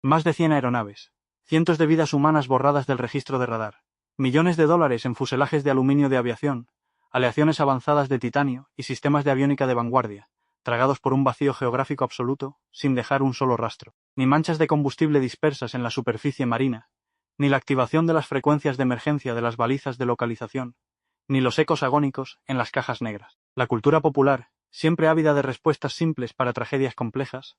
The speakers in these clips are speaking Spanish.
Más de 100 aeronaves. Cientos de vidas humanas borradas del registro de radar. Millones de dólares en fuselajes de aluminio de aviación, aleaciones avanzadas de titanio y sistemas de aviónica de vanguardia, tragados por un vacío geográfico absoluto, sin dejar un solo rastro. Ni manchas de combustible dispersas en la superficie marina, ni la activación de las frecuencias de emergencia de las balizas de localización, ni los ecos agónicos en las cajas negras. La cultura popular, siempre ávida de respuestas simples para tragedias complejas,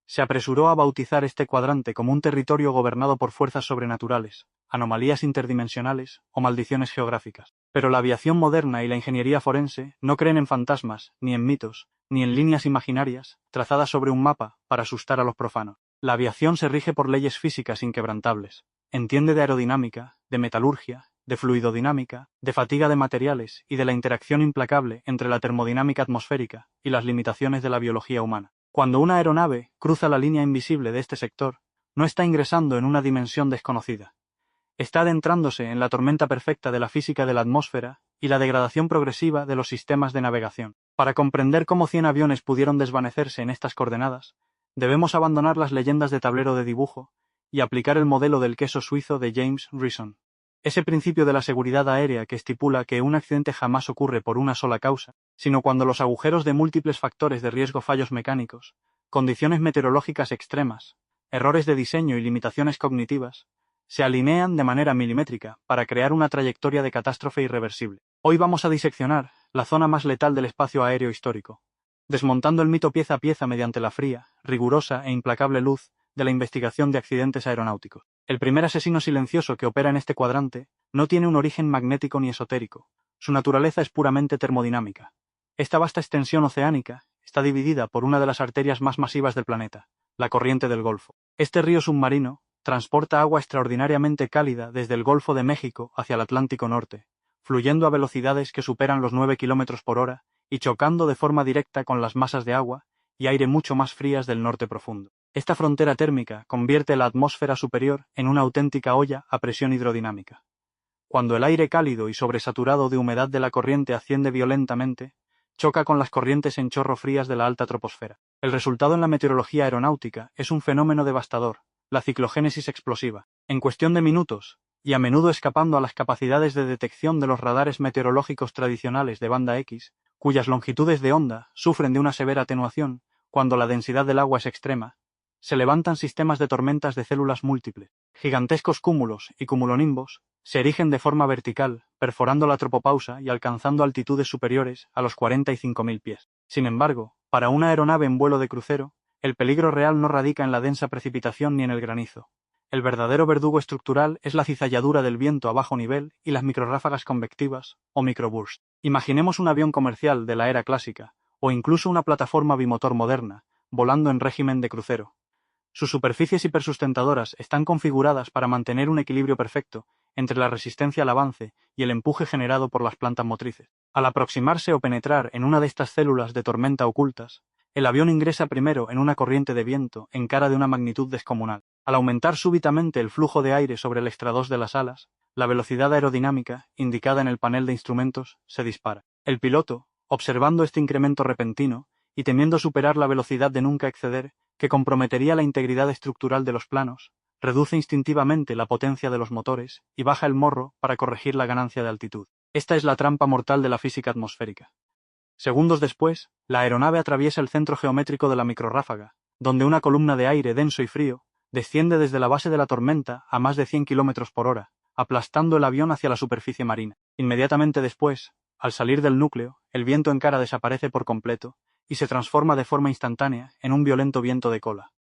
se apresuró a bautizar este cuadrante como un territorio gobernado por fuerzas sobrenaturales, anomalías interdimensionales o maldiciones geográficas. Pero la aviación moderna y la ingeniería forense no creen en fantasmas, ni en mitos, ni en líneas imaginarias, trazadas sobre un mapa para asustar a los profanos. La aviación se rige por leyes físicas inquebrantables. Entiende de aerodinámica, de metalurgia, de fluidodinámica, de fatiga de materiales y de la interacción implacable entre la termodinámica atmosférica y las limitaciones de la biología humana. Cuando una aeronave cruza la línea invisible de este sector, no está ingresando en una dimensión desconocida. Está adentrándose en la tormenta perfecta de la física de la atmósfera y la degradación progresiva de los sistemas de navegación. Para comprender cómo 100 aviones pudieron desvanecerse en estas coordenadas, debemos abandonar las leyendas de tablero de dibujo y aplicar el modelo del queso suizo de James Reason. Ese principio de la seguridad aérea que estipula que un accidente jamás ocurre por una sola causa, sino cuando los agujeros de múltiples factores de riesgo, fallos mecánicos, condiciones meteorológicas extremas, errores de diseño y limitaciones cognitivas, se alinean de manera milimétrica para crear una trayectoria de catástrofe irreversible. Hoy vamos a diseccionar la zona más letal del espacio aéreo histórico, desmontando el mito pieza a pieza mediante la fría, rigurosa e implacable luz de la investigación de accidentes aeronáuticos. El primer asesino silencioso que opera en este cuadrante no tiene un origen magnético ni esotérico. Su naturaleza es puramente termodinámica. Esta vasta extensión oceánica está dividida por una de las arterias más masivas del planeta, la corriente del Golfo. Este río submarino transporta agua extraordinariamente cálida desde el Golfo de México hacia el Atlántico Norte, fluyendo a velocidades que superan los 9 km por hora y chocando de forma directa con las masas de agua y aire mucho más frías del norte profundo. Esta frontera térmica convierte la atmósfera superior en una auténtica olla a presión hidrodinámica. Cuando el aire cálido y sobresaturado de humedad de la corriente asciende violentamente, choca con las corrientes en chorro frías de la alta troposfera. El resultado en la meteorología aeronáutica es un fenómeno devastador, la ciclogénesis explosiva. En cuestión de minutos, y a menudo escapando a las capacidades de detección de los radares meteorológicos tradicionales de banda X, cuyas longitudes de onda sufren de una severa atenuación cuando la densidad del agua es extrema, se levantan sistemas de tormentas de células múltiples. Gigantescos cúmulos y cumulonimbos se erigen de forma vertical, perforando la tropopausa y alcanzando altitudes superiores a los 45.000 pies. Sin embargo, para una aeronave en vuelo de crucero, el peligro real no radica en la densa precipitación ni en el granizo. El verdadero verdugo estructural es la cizalladura del viento a bajo nivel y las microrráfagas convectivas, o microbursts. Imaginemos un avión comercial de la era clásica, o incluso una plataforma bimotor moderna, volando en régimen de crucero. Sus superficies hipersustentadoras están configuradas para mantener un equilibrio perfecto entre la resistencia al avance y el empuje generado por las plantas motrices. Al aproximarse o penetrar en una de estas células de tormenta ocultas, el avión ingresa primero en una corriente de viento en cara de una magnitud descomunal. Al aumentar súbitamente el flujo de aire sobre el extradós de las alas, la velocidad aerodinámica, indicada en el panel de instrumentos, se dispara. El piloto, observando este incremento repentino, y temiendo superar la velocidad de nunca exceder, que comprometería la integridad estructural de los planos, reduce instintivamente la potencia de los motores y baja el morro para corregir la ganancia de altitud. Esta es la trampa mortal de la física atmosférica. Segundos después, la aeronave atraviesa el centro geométrico de la microrráfaga, donde una columna de aire denso y frío desciende desde la base de la tormenta a más de 100 km por hora, aplastando el avión hacia la superficie marina. Inmediatamente después, al salir del núcleo, el viento en cara desaparece por completo y se transforma de forma instantánea en un violento viento de cola.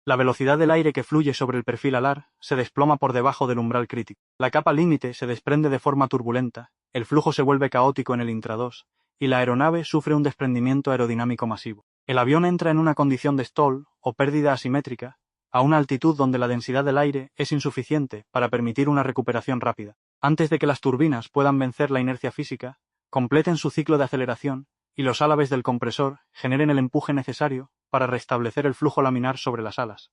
La velocidad del aire que fluye sobre el perfil alar se desploma por debajo del umbral crítico. La capa límite se desprende de forma turbulenta, el flujo se vuelve caótico en el intradós, y la aeronave sufre un desprendimiento aerodinámico masivo. El avión entra en una condición de stall, o pérdida asimétrica, a una altitud donde la densidad del aire es insuficiente para permitir una recuperación rápida. Antes de que las turbinas puedan vencer la inercia física, completen su ciclo de aceleración, y los álabes del compresor generen el empuje necesario para restablecer el flujo laminar sobre las alas.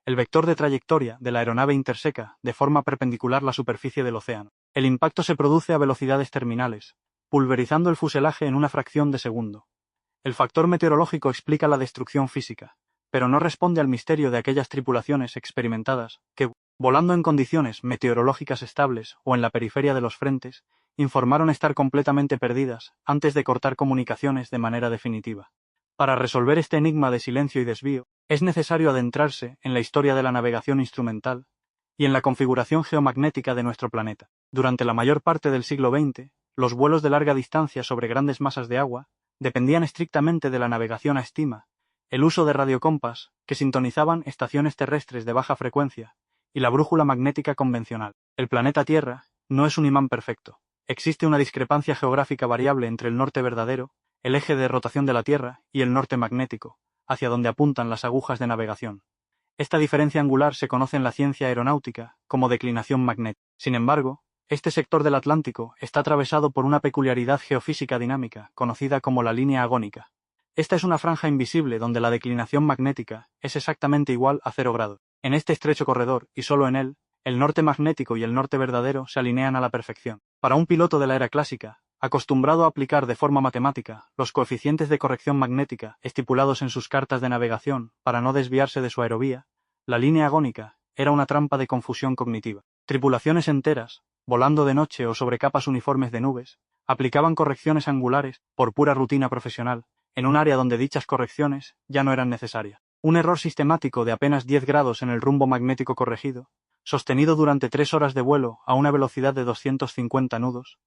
El vector de trayectoria de la aeronave interseca de forma perpendicular la superficie del océano. El impacto se produce a velocidades terminales, pulverizando el fuselaje en una fracción de segundo. El factor meteorológico explica la destrucción física, pero no responde al misterio de aquellas tripulaciones experimentadas que, volando en condiciones meteorológicas estables o en la periferia de los frentes, informaron estar completamente perdidas antes de cortar comunicaciones de manera definitiva. Para resolver este enigma de silencio y desvío, es necesario adentrarse en la historia de la navegación instrumental y en la configuración geomagnética de nuestro planeta. Durante la mayor parte del siglo XX, los vuelos de larga distancia sobre grandes masas de agua dependían estrictamente de la navegación a estima, el uso de radiocompas, que sintonizaban estaciones terrestres de baja frecuencia, y la brújula magnética convencional. El planeta Tierra no es un imán perfecto. Existe una discrepancia geográfica variable entre el norte verdadero, el eje de rotación de la Tierra, y el norte magnético, hacia donde apuntan las agujas de navegación. Esta diferencia angular se conoce en la ciencia aeronáutica como declinación magnética. Sin embargo, este sector del Atlántico está atravesado por una peculiaridad geofísica dinámica, conocida como la línea agónica. Esta es una franja invisible donde la declinación magnética es exactamente igual a 0 grados. En este estrecho corredor, y solo en él, el norte magnético y el norte verdadero se alinean a la perfección. Para un piloto de la era clásica, acostumbrado a aplicar de forma matemática los coeficientes de corrección magnética estipulados en sus cartas de navegación para no desviarse de su aerovía, la línea agónica era una trampa de confusión cognitiva. Tripulaciones enteras, volando de noche o sobre capas uniformes de nubes, aplicaban correcciones angulares, por pura rutina profesional, en un área donde dichas correcciones ya no eran necesarias. Un error sistemático de apenas 10 grados en el rumbo magnético corregido, sostenido durante 3 horas de vuelo a una velocidad de 250 nudos,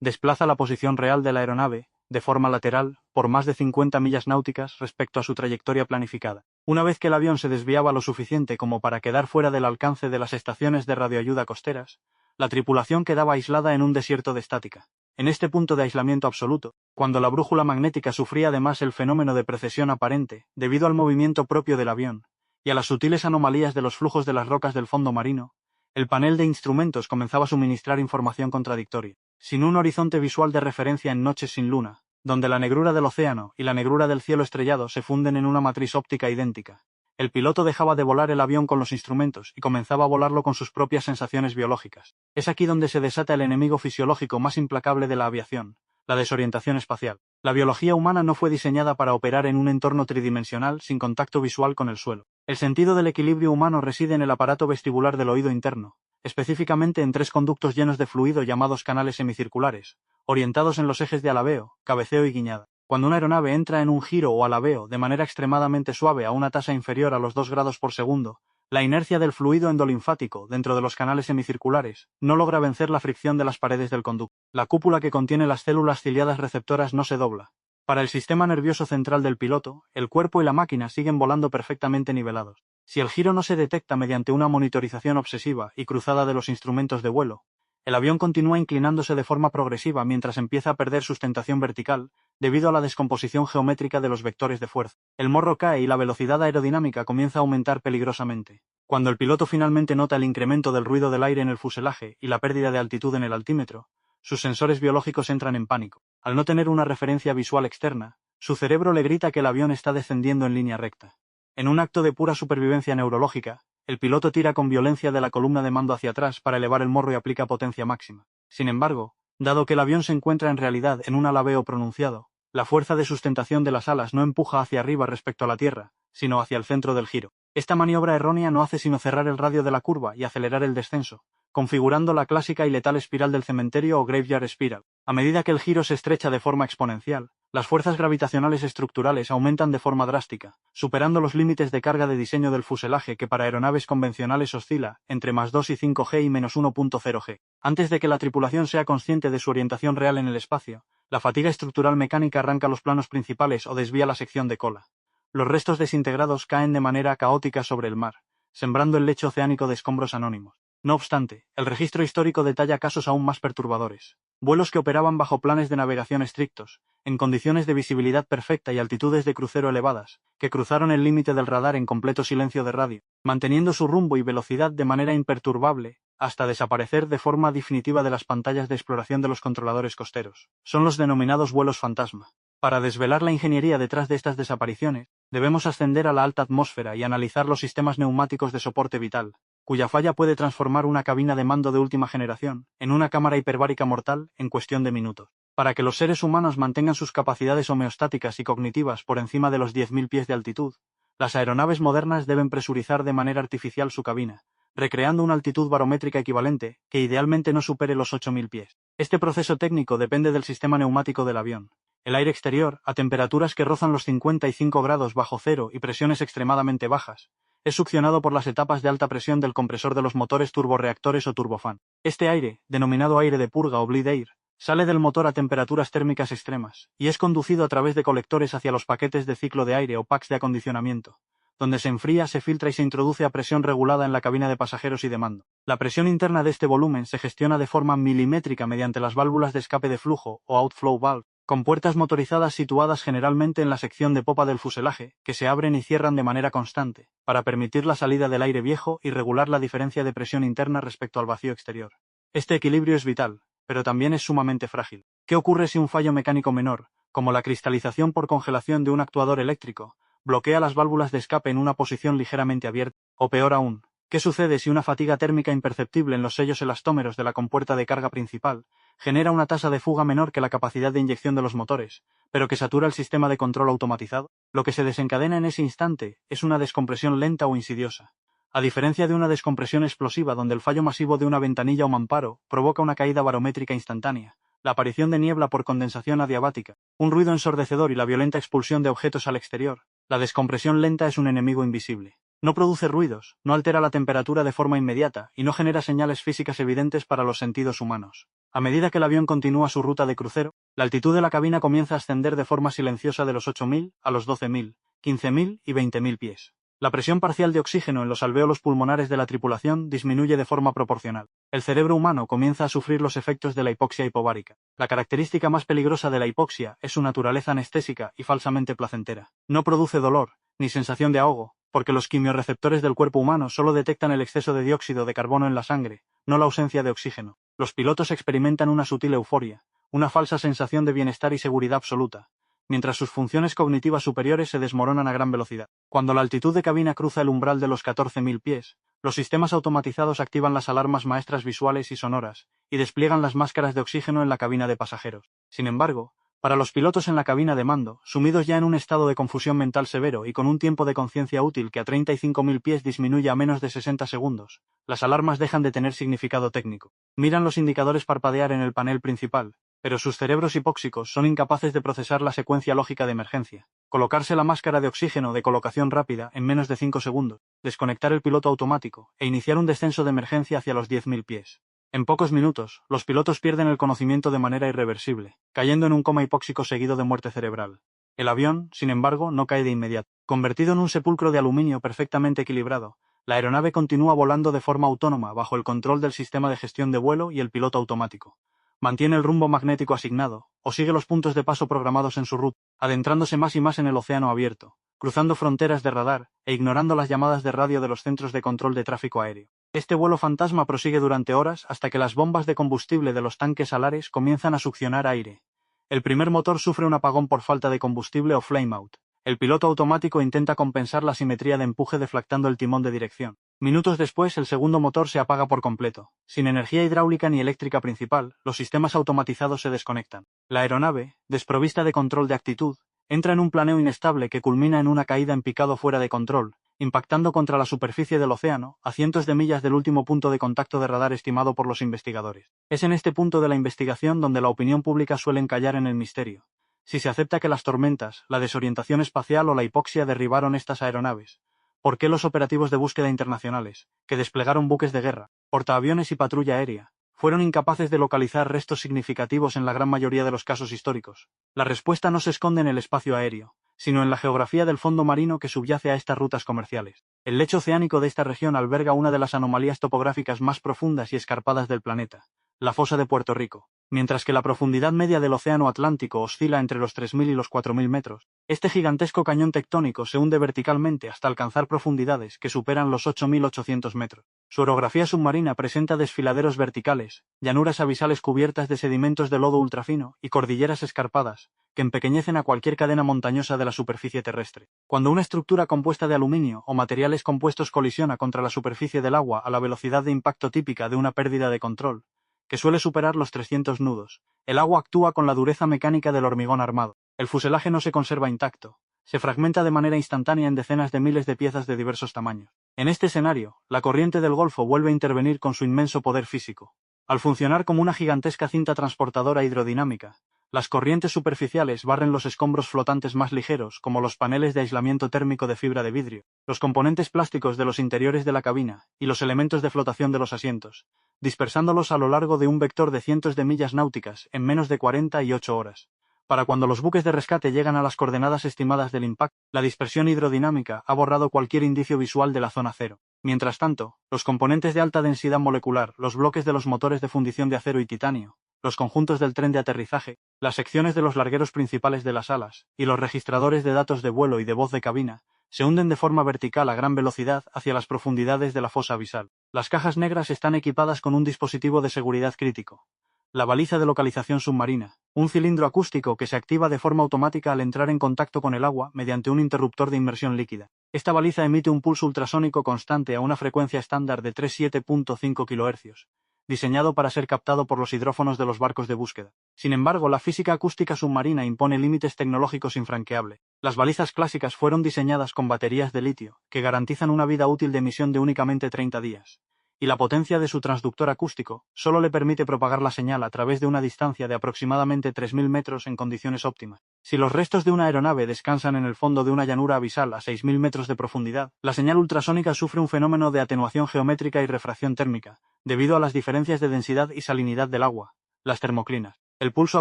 desplaza la posición real de la aeronave, de forma lateral, por más de 50 millas náuticas respecto a su trayectoria planificada. Una vez que el avión se desviaba lo suficiente como para quedar fuera del alcance de las estaciones de radioayuda costeras, la tripulación quedaba aislada en un desierto de estática. En este punto de aislamiento absoluto, cuando la brújula magnética sufría además el fenómeno de precesión aparente, debido al movimiento propio del avión, y a las sutiles anomalías de los flujos de las rocas del fondo marino, el panel de instrumentos comenzaba a suministrar información contradictoria. Sin un horizonte visual de referencia en noches sin luna, donde la negrura del océano y la negrura del cielo estrellado se funden en una matriz óptica idéntica, el piloto dejaba de volar el avión con los instrumentos y comenzaba a volarlo con sus propias sensaciones biológicas. Es aquí donde se desata el enemigo fisiológico más implacable de la aviación, la desorientación espacial. La biología humana no fue diseñada para operar en un entorno tridimensional sin contacto visual con el suelo. El sentido del equilibrio humano reside en el aparato vestibular del oído interno, específicamente en 3 conductos llenos de fluido llamados canales semicirculares, orientados en los ejes de alabeo, cabeceo y guiñada. Cuando una aeronave entra en un giro o alabeo de manera extremadamente suave a una tasa inferior a los 2 grados por segundo, la inercia del fluido endolinfático dentro de los canales semicirculares no logra vencer la fricción de las paredes del conducto. La cúpula que contiene las células ciliadas receptoras no se dobla. Para el sistema nervioso central del piloto, el cuerpo y la máquina siguen volando perfectamente nivelados. Si el giro no se detecta mediante una monitorización obsesiva y cruzada de los instrumentos de vuelo, el avión continúa inclinándose de forma progresiva mientras empieza a perder sustentación vertical, debido a la descomposición geométrica de los vectores de fuerza. El morro cae y la velocidad aerodinámica comienza a aumentar peligrosamente. Cuando el piloto finalmente nota el incremento del ruido del aire en el fuselaje y la pérdida de altitud en el altímetro, sus sensores biológicos entran en pánico. Al no tener una referencia visual externa, su cerebro le grita que el avión está descendiendo en línea recta. En un acto de pura supervivencia neurológica, el piloto tira con violencia de la columna de mando hacia atrás para elevar el morro y aplica potencia máxima. Sin embargo, dado que el avión se encuentra en realidad en un alabeo pronunciado, la fuerza de sustentación de las alas no empuja hacia arriba respecto a la tierra, sino hacia el centro del giro. Esta maniobra errónea no hace sino cerrar el radio de la curva y acelerar el descenso, configurando la clásica y letal espiral del cementerio o graveyard spiral. A medida que el giro se estrecha de forma exponencial, las fuerzas gravitacionales estructurales aumentan de forma drástica, superando los límites de carga de diseño del fuselaje que para aeronaves convencionales oscila entre +2 y 5 G y -1.0 G. Antes de que la tripulación sea consciente de su orientación real en el espacio, la fatiga estructural mecánica arranca los planos principales o desvía la sección de cola. Los restos desintegrados caen de manera caótica sobre el mar, sembrando el lecho oceánico de escombros anónimos. No obstante, el registro histórico detalla casos aún más perturbadores. Vuelos que operaban bajo planes de navegación estrictos, en condiciones de visibilidad perfecta y altitudes de crucero elevadas, que cruzaron el límite del radar en completo silencio de radio, manteniendo su rumbo y velocidad de manera imperturbable, hasta desaparecer de forma definitiva de las pantallas de exploración de los controladores costeros. Son los denominados vuelos fantasma. Para desvelar la ingeniería detrás de estas desapariciones, debemos ascender a la alta atmósfera y analizar los sistemas neumáticos de soporte vital, cuya falla puede transformar una cabina de mando de última generación en una cámara hiperbárica mortal en cuestión de minutos. Para que los seres humanos mantengan sus capacidades homeostáticas y cognitivas por encima de los 10.000 pies de altitud, Las aeronaves modernas deben presurizar de manera artificial su cabina, recreando una altitud barométrica equivalente, que idealmente no supere los 8.000 pies. Este proceso técnico depende del sistema neumático del avión. El aire exterior, a temperaturas que rozan los 55 grados bajo cero y presiones extremadamente bajas, es succionado por las etapas de alta presión del compresor de los motores turborreactores o turbofán. Este aire, denominado aire de purga o bleed air, sale del motor a temperaturas térmicas extremas, y es conducido a través de colectores hacia los paquetes de ciclo de aire o packs de acondicionamiento, donde se enfría, se filtra y se introduce a presión regulada en la cabina de pasajeros y de mando. La presión interna de este volumen se gestiona de forma milimétrica mediante las válvulas de escape de flujo o outflow valve, con puertas motorizadas situadas generalmente en la sección de popa del fuselaje, que se abren y cierran de manera constante, para permitir la salida del aire viejo y regular la diferencia de presión interna respecto al vacío exterior. Este equilibrio es vital, pero también es sumamente frágil. ¿Qué ocurre si un fallo mecánico menor, como la cristalización por congelación de un actuador eléctrico, bloquea las válvulas de escape en una posición ligeramente abierta? O peor aún, ¿qué sucede si una fatiga térmica imperceptible en los sellos elastómeros de la compuerta de carga principal genera una tasa de fuga menor que la capacidad de inyección de los motores, pero que satura el sistema de control automatizado? Lo que se desencadena en ese instante es una descompresión lenta o insidiosa. A diferencia de una descompresión explosiva donde el fallo masivo de una ventanilla o mamparo provoca una caída barométrica instantánea, la aparición de niebla por condensación adiabática, un ruido ensordecedor y la violenta expulsión de objetos al exterior, la descompresión lenta es un enemigo invisible. No produce ruidos, no altera la temperatura de forma inmediata y no genera señales físicas evidentes para los sentidos humanos. A medida que el avión continúa su ruta de crucero, la altitud de la cabina comienza a ascender de forma silenciosa de los 8.000 a los 12.000, 15.000 y 20.000 pies. La presión parcial de oxígeno en los alvéolos pulmonares de la tripulación disminuye de forma proporcional. El cerebro humano comienza a sufrir los efectos de la hipoxia hipovárica. La característica más peligrosa de la hipoxia es su naturaleza anestésica y falsamente placentera. No produce dolor, ni sensación de ahogo, porque los quimiorreceptores del cuerpo humano solo detectan el exceso de dióxido de carbono en la sangre, no la ausencia de oxígeno. Los pilotos experimentan una sutil euforia, una falsa sensación de bienestar y seguridad absoluta, mientras sus funciones cognitivas superiores se desmoronan a gran velocidad. Cuando la altitud de cabina cruza el umbral de los 14.000 pies, los sistemas automatizados activan las alarmas maestras visuales y sonoras, y despliegan las máscaras de oxígeno en la cabina de pasajeros. Sin embargo, para los pilotos en la cabina de mando, sumidos ya en un estado de confusión mental severo y con un tiempo de conciencia útil que a 35.000 pies disminuye a menos de 60 segundos, las alarmas dejan de tener significado técnico. Miran los indicadores parpadear en el panel principal, pero sus cerebros hipóxicos son incapaces de procesar la secuencia lógica de emergencia. Colocarse la máscara de oxígeno de colocación rápida en menos de 5 segundos, desconectar el piloto automático e iniciar un descenso de emergencia hacia los 10.000 pies. En pocos minutos, los pilotos pierden el conocimiento de manera irreversible, cayendo en un coma hipóxico seguido de muerte cerebral. El avión, sin embargo, no cae de inmediato. Convertido en un sepulcro de aluminio perfectamente equilibrado, la aeronave continúa volando de forma autónoma bajo el control del sistema de gestión de vuelo y el piloto automático. Mantiene el rumbo magnético asignado, o sigue los puntos de paso programados en su ruta, adentrándose más y más en el océano abierto, cruzando fronteras de radar e ignorando las llamadas de radio de los centros de control de tráfico aéreo. Este vuelo fantasma prosigue durante horas hasta que las bombas de combustible de los tanques alares comienzan a succionar aire. El primer motor sufre un apagón por falta de combustible o flameout. El piloto automático intenta compensar la simetría de empuje deflactando el timón de dirección. Minutos después, el segundo motor se apaga por completo. Sin energía hidráulica ni eléctrica principal, los sistemas automatizados se desconectan. La aeronave, desprovista de control de actitud, entra en un planeo inestable que culmina en una caída en picado fuera de control, impactando contra la superficie del océano, a cientos de millas del último punto de contacto de radar estimado por los investigadores. Es en este punto de la investigación donde la opinión pública suele encallar en el misterio. Si se acepta que las tormentas, la desorientación espacial o la hipoxia derribaron estas aeronaves, ¿por qué los operativos de búsqueda internacionales, que desplegaron buques de guerra, portaaviones y patrulla aérea, fueron incapaces de localizar restos significativos en la gran mayoría de los casos históricos? La respuesta no se esconde en el espacio aéreo, sino en la geografía del fondo marino que subyace a estas rutas comerciales. El lecho oceánico de esta región alberga una de las anomalías topográficas más profundas y escarpadas del planeta, la fosa de Puerto Rico. Mientras que la profundidad media del océano Atlántico oscila entre los 3.000 y los 4.000 metros, este gigantesco cañón tectónico se hunde verticalmente hasta alcanzar profundidades que superan los 8.800 metros. Su orografía submarina presenta desfiladeros verticales, llanuras abisales cubiertas de sedimentos de lodo ultrafino y cordilleras escarpadas, que empequeñecen a cualquier cadena montañosa de la superficie terrestre. Cuando una estructura compuesta de aluminio o materiales compuestos colisiona contra la superficie del agua a la velocidad de impacto típica de una pérdida de control, que suele superar los 300 nudos, el agua actúa con la dureza mecánica del hormigón armado. El fuselaje no se conserva intacto, se fragmenta de manera instantánea en decenas de miles de piezas de diversos tamaños. En este escenario, la corriente del Golfo vuelve a intervenir con su inmenso poder físico. Al funcionar como una gigantesca cinta transportadora hidrodinámica, las corrientes superficiales barren los escombros flotantes más ligeros, como los paneles de aislamiento térmico de fibra de vidrio, los componentes plásticos de los interiores de la cabina y los elementos de flotación de los asientos, dispersándolos a lo largo de un vector de cientos de millas náuticas en menos de 48 horas. Para cuando los buques de rescate llegan a las coordenadas estimadas del impacto, la dispersión hidrodinámica ha borrado cualquier indicio visual de la zona cero. Mientras tanto, los componentes de alta densidad molecular, los bloques de los motores de fundición de acero y titanio, los conjuntos del tren de aterrizaje, las secciones de los largueros principales de las alas, y los registradores de datos de vuelo y de voz de cabina, se hunden de forma vertical a gran velocidad hacia las profundidades de la fosa abisal. Las cajas negras están equipadas con un dispositivo de seguridad crítico. La baliza de localización submarina, un cilindro acústico que se activa de forma automática al entrar en contacto con el agua mediante un interruptor de inmersión líquida. Esta baliza emite un pulso ultrasónico constante a una frecuencia estándar de 37.5 kHz, diseñado para ser captado por los hidrófonos de los barcos de búsqueda. Sin embargo, la física acústica submarina impone límites tecnológicos infranqueables. Las balizas clásicas fueron diseñadas con baterías de litio, que garantizan una vida útil de emisión de únicamente 30 días. Y la potencia de su transductor acústico solo le permite propagar la señal a través de una distancia de aproximadamente 3.000 metros en condiciones óptimas. Si los restos de una aeronave descansan en el fondo de una llanura abisal a 6.000 metros de profundidad, la señal ultrasónica sufre un fenómeno de atenuación geométrica y refracción térmica, debido a las diferencias de densidad y salinidad del agua, las termoclinas. El pulso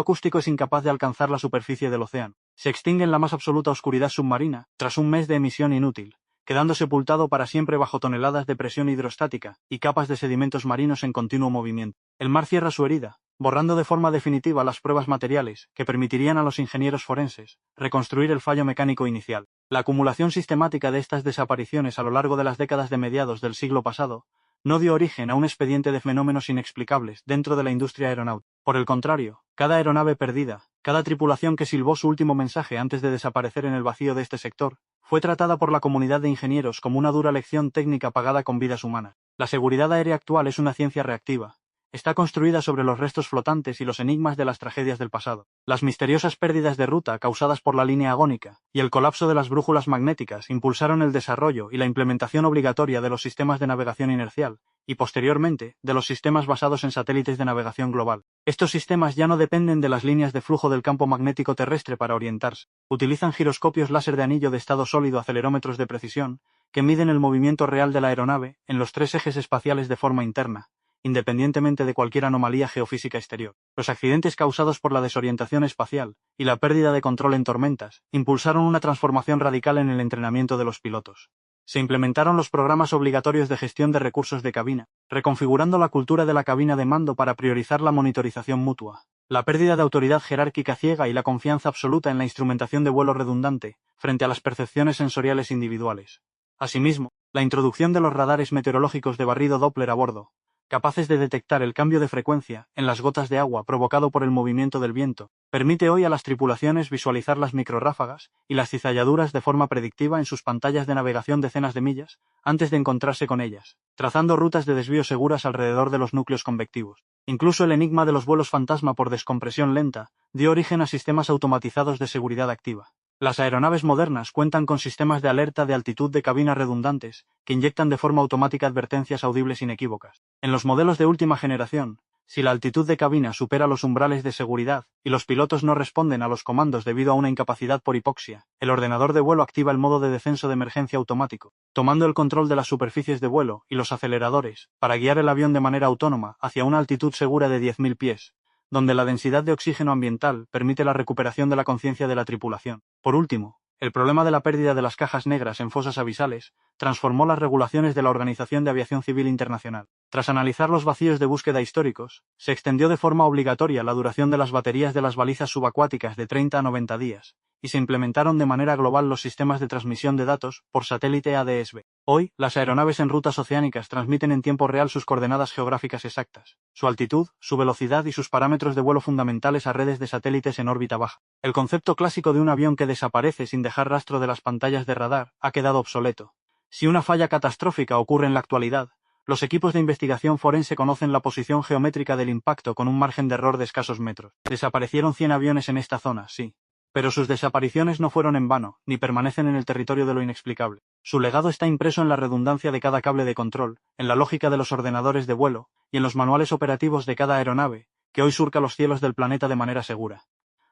acústico es incapaz de alcanzar la superficie del océano. Se extingue en la más absoluta oscuridad submarina, tras un mes de emisión inútil, quedando sepultado para siempre bajo toneladas de presión hidrostática y capas de sedimentos marinos en continuo movimiento. El mar cierra su herida, borrando de forma definitiva las pruebas materiales que permitirían a los ingenieros forenses reconstruir el fallo mecánico inicial. La acumulación sistemática de estas desapariciones a lo largo de las décadas de mediados del siglo pasado no dio origen a un expediente de fenómenos inexplicables dentro de la industria aeronáutica. Por el contrario, cada aeronave perdida, cada tripulación que silbó su último mensaje antes de desaparecer en el vacío de este sector, fue tratada por la comunidad de ingenieros como una dura lección técnica pagada con vidas humanas. La seguridad aérea actual es una ciencia reactiva. Está construida sobre los restos flotantes y los enigmas de las tragedias del pasado. Las misteriosas pérdidas de ruta causadas por la línea agónica y el colapso de las brújulas magnéticas impulsaron el desarrollo y la implementación obligatoria de los sistemas de navegación inercial, y posteriormente, de los sistemas basados en satélites de navegación global. Estos sistemas ya no dependen de las líneas de flujo del campo magnético terrestre para orientarse. Utilizan giroscopios láser de anillo de estado sólido, acelerómetros de precisión, que miden el movimiento real de la aeronave en los 3 ejes espaciales de forma interna, independientemente de cualquier anomalía geofísica exterior. Los accidentes causados por la desorientación espacial y la pérdida de control en tormentas impulsaron una transformación radical en el entrenamiento de los pilotos. Se implementaron los programas obligatorios de gestión de recursos de cabina, reconfigurando la cultura de la cabina de mando para priorizar la monitorización mutua, la pérdida de autoridad jerárquica ciega y la confianza absoluta en la instrumentación de vuelo redundante, frente a las percepciones sensoriales individuales. Asimismo, la introducción de los radares meteorológicos de barrido Doppler a bordo, capaces de detectar el cambio de frecuencia en las gotas de agua provocado por el movimiento del viento, permite hoy a las tripulaciones visualizar las microrráfagas y las cizalladuras de forma predictiva en sus pantallas de navegación decenas de millas antes de encontrarse con ellas, trazando rutas de desvío seguras alrededor de los núcleos convectivos. Incluso el enigma de los vuelos fantasma por descompresión lenta dio origen a sistemas automatizados de seguridad activa. Las aeronaves modernas cuentan con sistemas de alerta de altitud de cabina redundantes, que inyectan de forma automática advertencias audibles inequívocas. En los modelos de última generación, si la altitud de cabina supera los umbrales de seguridad y los pilotos no responden a los comandos debido a una incapacidad por hipoxia, el ordenador de vuelo activa el modo de descenso de emergencia automático, tomando el control de las superficies de vuelo y los aceleradores, para guiar el avión de manera autónoma hacia una altitud segura de 10.000 pies. Donde la densidad de oxígeno ambiental permite la recuperación de la conciencia de la tripulación. Por último, el problema de la pérdida de las cajas negras en fosas abisales transformó las regulaciones de la Organización de Aviación Civil Internacional. Tras analizar los vacíos de búsqueda históricos, se extendió de forma obligatoria la duración de las baterías de las balizas subacuáticas de 30 a 90 días, y se implementaron de manera global los sistemas de transmisión de datos por satélite ADS-B. Hoy, las aeronaves en rutas oceánicas transmiten en tiempo real sus coordenadas geográficas exactas, su altitud, su velocidad y sus parámetros de vuelo fundamentales a redes de satélites en órbita baja. El concepto clásico de un avión que desaparece sin dejar rastro de las pantallas de radar ha quedado obsoleto. Si una falla catastrófica ocurre en la actualidad, los equipos de investigación forense conocen la posición geométrica del impacto con un margen de error de escasos metros. Desaparecieron 100 aviones en esta zona, sí. Pero sus desapariciones no fueron en vano, ni permanecen en el territorio de lo inexplicable. Su legado está impreso en la redundancia de cada cable de control, en la lógica de los ordenadores de vuelo, y en los manuales operativos de cada aeronave, que hoy surca los cielos del planeta de manera segura.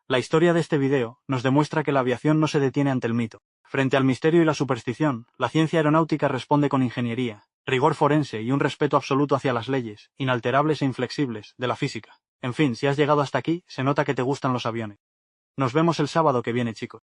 La historia de este video nos demuestra que la aviación no se detiene ante el mito. Frente al misterio y la superstición, la ciencia aeronáutica responde con ingeniería, rigor forense y un respeto absoluto hacia las leyes, inalterables e inflexibles, de la física. En fin, si has llegado hasta aquí, se nota que te gustan los aviones. Nos vemos el sábado que viene, chicos.